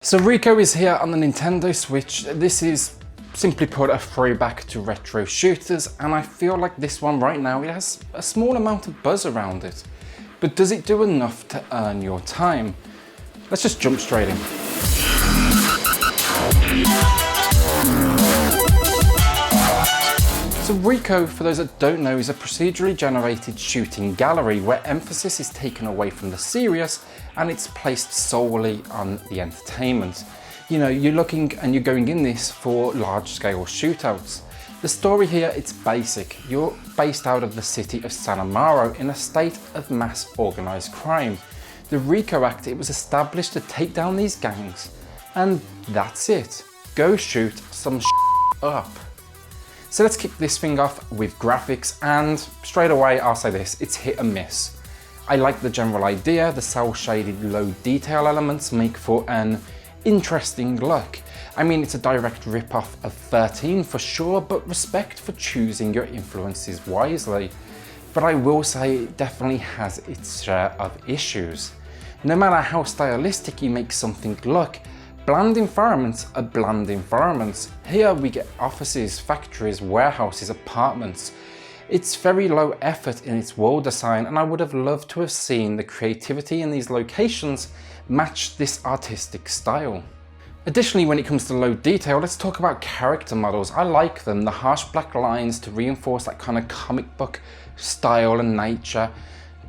So Rico is here on the Nintendo Switch. This is simply put a throwback to retro shooters, and I feel like this one right now, it has a small amount of buzz around it. But does it do enough to earn your time? Let's just jump straight in. So Rico, for those that don't know, is a procedurally generated shooting gallery where emphasis is taken away from the serious and it's placed solely on the entertainment. You know, you're looking and you're going in this for large-scale shootouts. The story here, it's basic. You're based out of the city of San Amaro in a state of mass organized crime. The Rico Act, it was established to take down these gangs, and that's it. Go shoot some up. So let's kick this thing off with graphics, and straight away I'll say this, it's hit and miss. I like the general idea, the cel-shaded low detail elements make for an interesting look. I mean, it's a direct rip-off of 13 for sure, but respect for choosing your influences wisely. But I will say it definitely has its share of issues. No matter how stylistic you make something look, bland environments are bland environments. Here we get offices, factories, warehouses, apartments. It's very low effort in its world design, and I would have loved to have seen the creativity in these locations match this artistic style. Additionally, when it comes to low detail, let's talk about character models. I like them, the harsh black lines to reinforce that kind of comic book style and nature,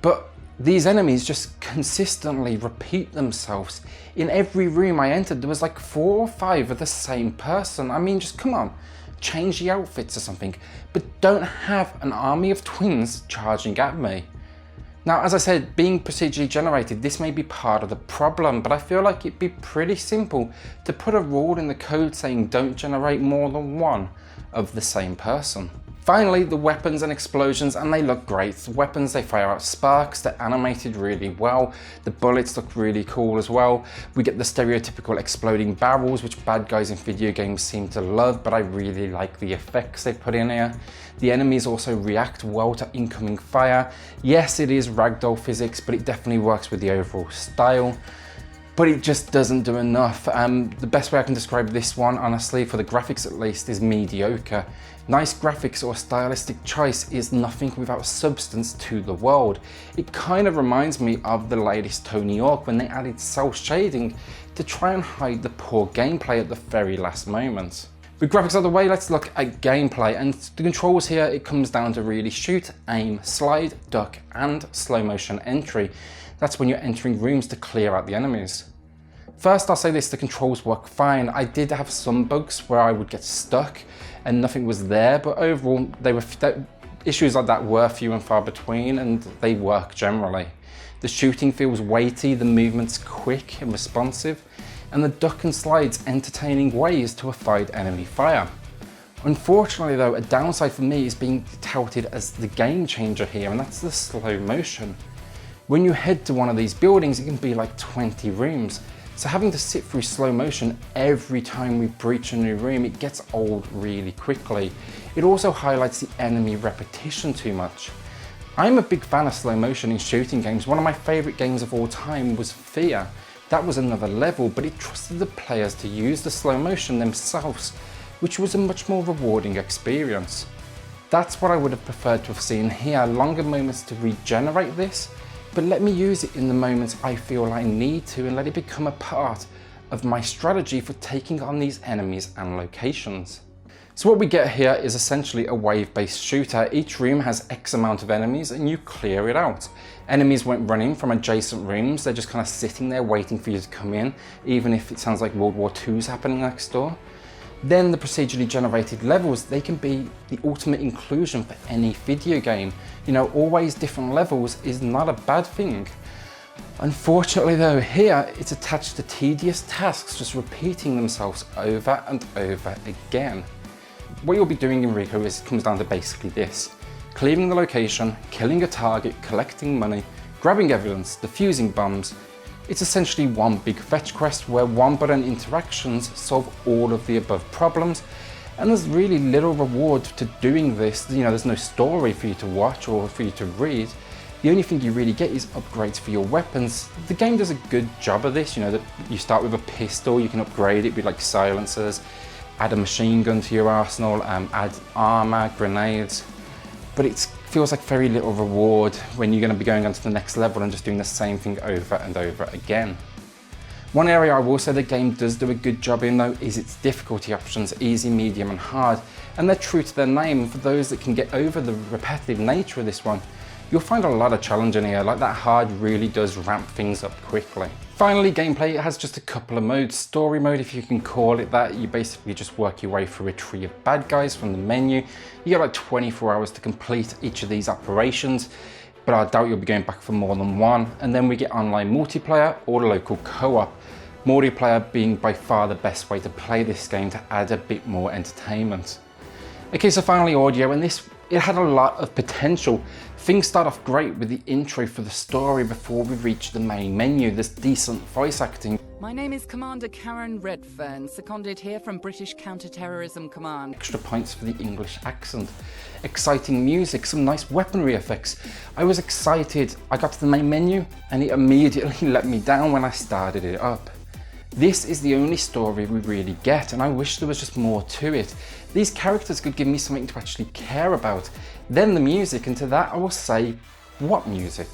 but these enemies just consistently repeat themselves. In every room I entered, there was like 4 or 5 of the same person. I mean, just come on, change the outfits or something, but don't have an army of twins charging at me. Now, as I said, being procedurally generated, this may be part of the problem, but I feel like it'd be pretty simple to put a rule in the code saying don't generate more than one of the same person. Finally, the weapons and explosions, and they look great. The weapons, they fire out sparks, they're animated really well. The bullets look really cool as well. We get the stereotypical exploding barrels, which bad guys in video games seem to love, but I really like the effects they put in here. The enemies also react well to incoming fire. Yes, it is ragdoll physics, but it definitely works with the overall style. But it just doesn't do enough. The best way I can describe this one, honestly, for the graphics at least, is mediocre. Nice graphics or stylistic choice is nothing without substance to the world. It kind of reminds me of the latest Tony Hawk when they added cel shading to try and hide the poor gameplay at the very last moment. With graphics out of the way, let's look at gameplay, and the controls here, it comes down to really shoot, aim, slide, duck, and slow motion entry. That's when you're entering rooms to clear out the enemies. First, I'll say this, the controls work fine. I did have some bugs where I would get stuck and nothing was there, but overall, issues like that were few and far between, and they work generally. The shooting feels weighty, the movement's quick and responsive, and the duck and slide's entertaining ways to avoid enemy fire. Unfortunately though, a downside for me is being touted as the game changer here, and that's the slow motion. When you head to one of these buildings, it can be like 20 rooms. So having to sit through slow motion every time we breach a new room, it gets old really quickly. It also highlights the enemy repetition too much. I'm a big fan of slow motion in shooting games. One of my favorite games of all time was Fear. That was another level, but it trusted the players to use the slow motion themselves, which was a much more rewarding experience. That's what I would have preferred to have seen here, longer moments to regenerate this, but let me use it in the moments I feel I need to and let it become a part of my strategy for taking on these enemies and locations. So what we get here is essentially a wave-based shooter. Each room has X amount of enemies and you clear it out. Enemies won't run in from adjacent rooms, they're just kind of sitting there waiting for you to come in, even if it sounds like World War II is happening next door. Then the procedurally generated levels, they can be the ultimate inclusion for any video game. You know, always different levels is not a bad thing. Unfortunately though, here it's attached to tedious tasks just repeating themselves over and over again. What you'll be doing in Rico comes down to basically this: clearing the location, killing a target, collecting money, grabbing evidence, defusing bombs. It's essentially one big fetch quest where one button interactions solve all of the above problems, and there's really little reward to doing this. You know, there's no story for you to watch or for you to read. The only thing you really get is upgrades for your weapons. The game does a good job of this, you know, that you start with a pistol, you can upgrade it with like silencers, add a machine gun to your arsenal, add armor, grenades, but it feels like very little reward when you're going to be going on to the next level and just doing the same thing over and over again. One area I will say the game does do a good job in though is its difficulty options, easy, medium and hard, and they're true to their name. For those that can get over the repetitive nature of this one, you'll find a lot of challenge in here, like that hard really does ramp things up quickly. Finally, gameplay, it has just a couple of modes. Story mode, if you can call it that, you basically just work your way through a tree of bad guys from the menu. You get like 24 hours to complete each of these operations, but I doubt you'll be going back for more than one. And then we get online multiplayer or local co-op. Multiplayer being by far the best way to play this game to add a bit more entertainment. Okay, so finally audio, and it had a lot of potential. Things start off great with the intro for the story before we reach the main menu. There's decent voice acting. My name is Commander Karen Redfern, seconded here from British Counter-Terrorism Command. Extra points for the English accent. Exciting music, some nice weaponry effects. I was excited. I got to the main menu and it immediately let me down when I started it up. This is the only story we really get, and I wish there was just more to it. These characters could give me something to actually care about. Then the music, and to that I will say, what music?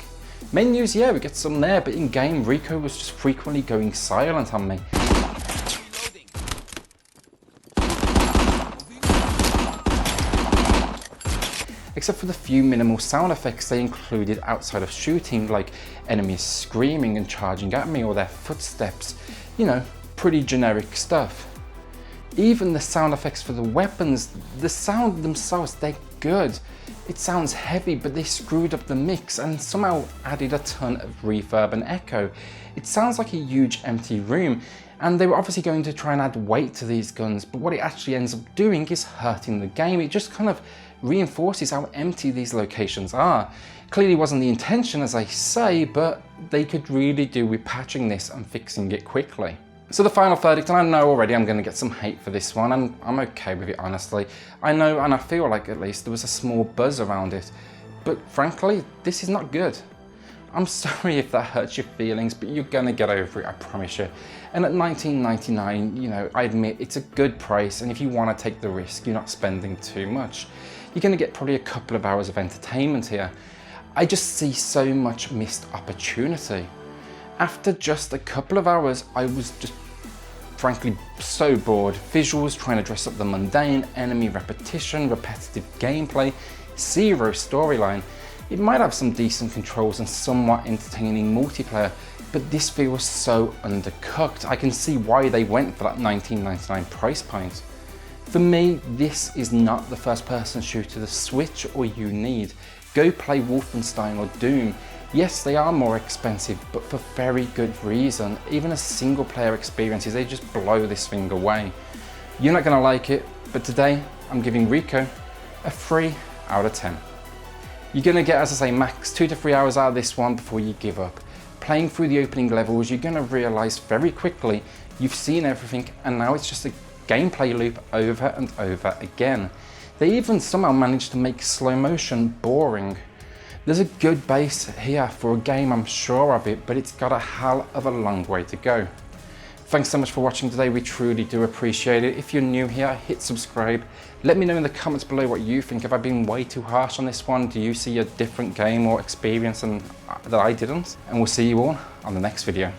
Menus, yeah, we get some there, but in game, Rico was just frequently going silent on me. Except for the few minimal sound effects they included outside of shooting, like enemies screaming and charging at me or their footsteps. You know, pretty generic stuff. Even the sound effects for the weapons, the sound themselves, they're good. It sounds heavy, but they screwed up the mix and somehow added a ton of reverb and echo. It sounds like a huge empty room, and they were obviously going to try and add weight to these guns, but what it actually ends up doing is hurting the game. It just kind of reinforces how empty these locations are. Clearly wasn't the intention, as I say, but they could really do with patching this and fixing it quickly. So the final verdict, and I know already I'm going to get some hate for this one, and I'm okay with it honestly. I know, and I feel like at least there was a small buzz around it, but frankly, this is not good. I'm sorry if that hurts your feelings, but you're gonna get over it, I promise you. And at $19.99, you know, I admit it's a good price, and if you want to take the risk, you're not spending too much. You're gonna get probably a couple of hours of entertainment here. I just see so much missed opportunity. After just a couple of hours, I was just frankly so bored. Visuals trying to dress up the mundane, enemy repetition, repetitive gameplay, zero storyline. It might have some decent controls and somewhat entertaining multiplayer, but this feels so undercooked. I can see why they went for that $19.99 price point. For me, this is not the first person shooter the Switch or you need. Go play Wolfenstein or Doom. Yes, they are more expensive, but for very good reason. Even as single player experiences, they just blow this thing away. You're not gonna like it, but today I'm giving Rico a 3 out of 10. You're gonna get, as I say, max 2 to 3 hours out of this one before you give up. Playing through the opening levels, you're gonna realize very quickly you've seen everything and now it's just a gameplay loop over and over again. They even somehow managed to make slow motion boring. There's a good base here for a game, I'm sure of it, but it's got a hell of a long way to go. Thanks so much for watching today, we truly do appreciate it. If you're new here, hit subscribe. Let me know in the comments below what you think. Have I been way too harsh on this one? Do you see a different game or experience that I didn't? And we'll see you all on the next video.